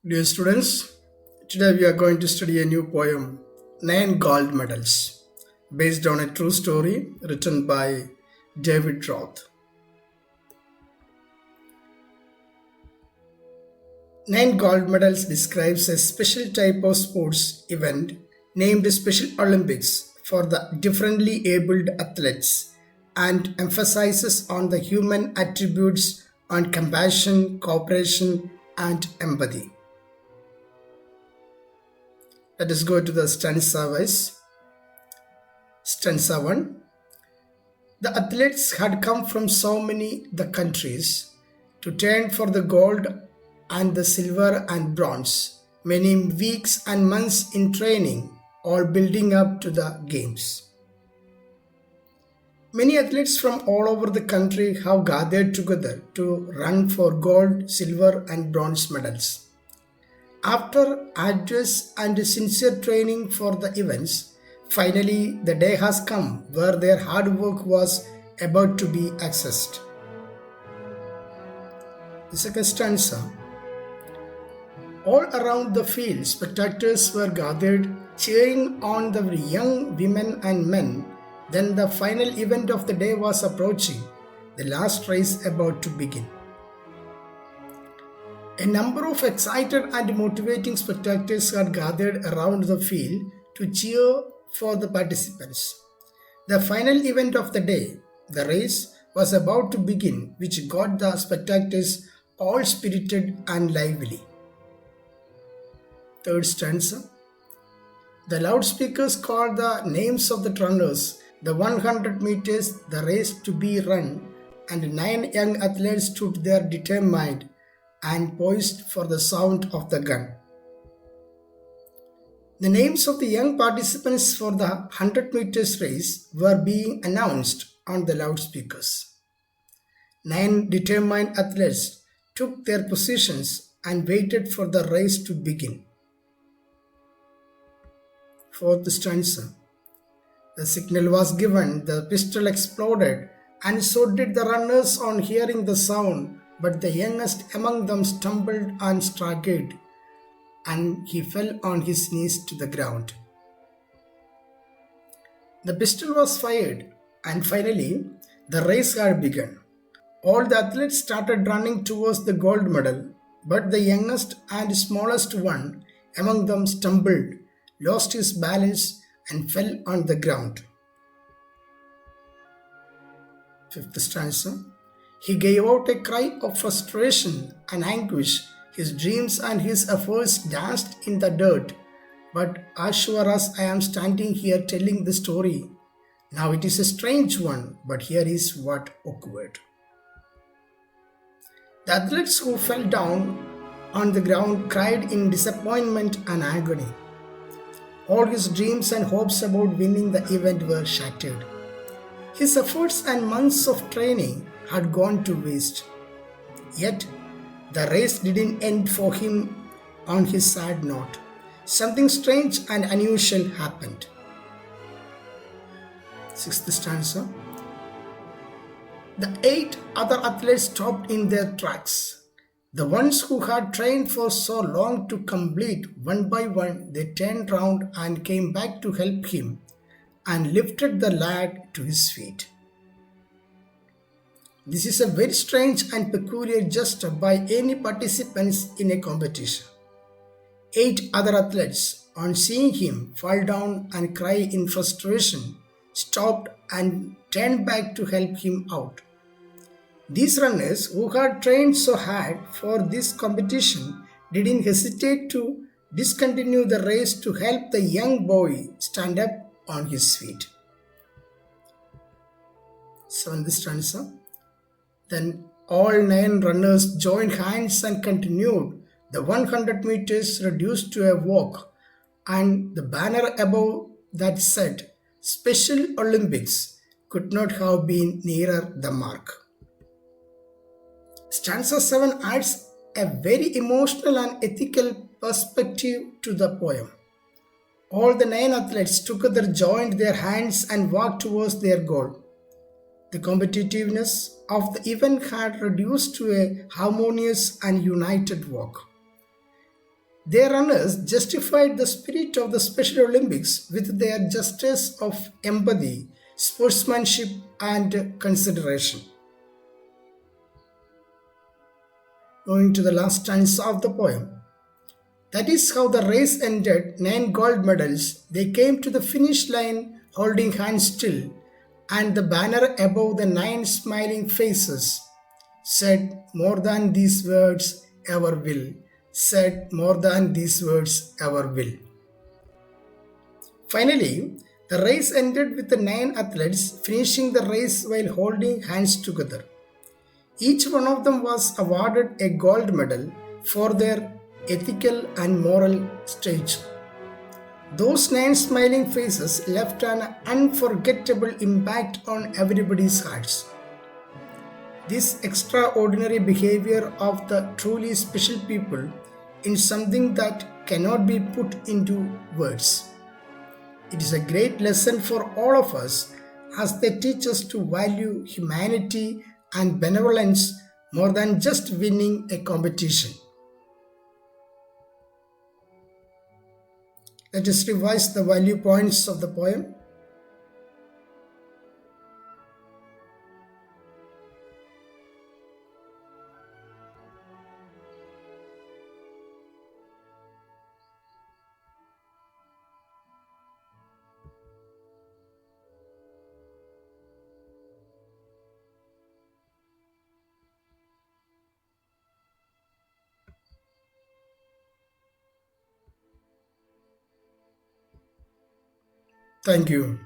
Dear students, today we are going to study a new poem, Nine Gold Medals, based on a true story written by David Roth. Nine gold medals describes a special type of sports event named Special Olympics for the differently abled athletes and emphasizes on the human attributes on compassion, cooperation, and empathy. Let us go to the stanza wise. Stanza 1. The athletes had come from so many the countries to train for the gold and the silver and bronze, many weeks and months in training, all building up to the games. Many athletes from all over the country have gathered together to run for gold, silver, and bronze medals. After arduous and sincere training for the events, finally the day has come where their hard work was about to be accessed. The second stanza. All around the field, spectators were gathered, cheering on the young women and men. Then the final event of the day was approaching, the last race about to begin. A number of excited and motivating spectators had gathered around the field to cheer for the participants. The final event of the day, the race, was about to begin, which got the spectators all spirited and lively. Third stanza. The loudspeakers called the names of the runners, the 100 meters, the race to be run, and 9 young athletes stood there determined and poised for the sound of the gun. The names of the young participants for the 100 meters race were being announced on the loudspeakers. 9 determined athletes took their positions and waited for the race to begin. Fourth stanza. The signal was given, the pistol exploded, and so did the runners on hearing the sound. But the youngest among them stumbled and staggered, and he fell on his knees to the ground. The pistol was fired, and finally the race had begun. All the athletes started running towards the gold medal, but the youngest and smallest one among them stumbled, lost his balance, and fell on the ground. Fifth stanza. He gave out a cry of frustration and anguish. His dreams and his efforts danced in the dirt. But as sure as I am standing here telling the story, now it is a strange one, but here is what occurred. The athletes who fell down on the ground cried in disappointment and agony. All his dreams and hopes about winning the event were shattered. His efforts and months of training had gone to waste. Yet, the race didn't end for him on his sad note. Something strange and unusual happened. Sixth stanza. The 8 other athletes stopped in their tracks. The ones who had trained for so long to complete one by one, they turned round and came back to help him and lifted the lad to his feet. This is a very strange and peculiar gesture by any participants in a competition. 8 other athletes, on seeing him fall down and cry in frustration, stopped and turned back to help him out. These runners, who had trained so hard for this competition, didn't hesitate to discontinue the race to help the young boy stand up on his feet. Seventh stanza. Then all 9 runners joined hands and continued. The 100 meters reduced to a walk, and the banner above that said Special Olympics could not have been nearer the mark. Stanza 7 adds a very emotional and ethical perspective to the poem. All the 9 athletes together joined their hands and walked towards their goal. The competitiveness of the event had reduced to a harmonious and united walk. Their runners justified the spirit of the Special Olympics with their gestures of empathy, sportsmanship, and consideration. Going to the last stanza of the poem. That is how the race ended. 9 gold medals. They came to the finish line holding hands still, and the banner above the 9 smiling faces said more than these words ever will. Said more than these words ever will. Finally, the race ended with the 9 athletes finishing the race while holding hands together. Each one of them was awarded a gold medal for their ethical and moral stage. Those 9 smiling faces left an unforgettable impact on everybody's hearts. This extraordinary behavior of the truly special people is something that cannot be put into words. It is a great lesson for all of us as they teach us to value humanity and benevolence more than just winning a competition. Let us revise the value points of the poem. Thank you.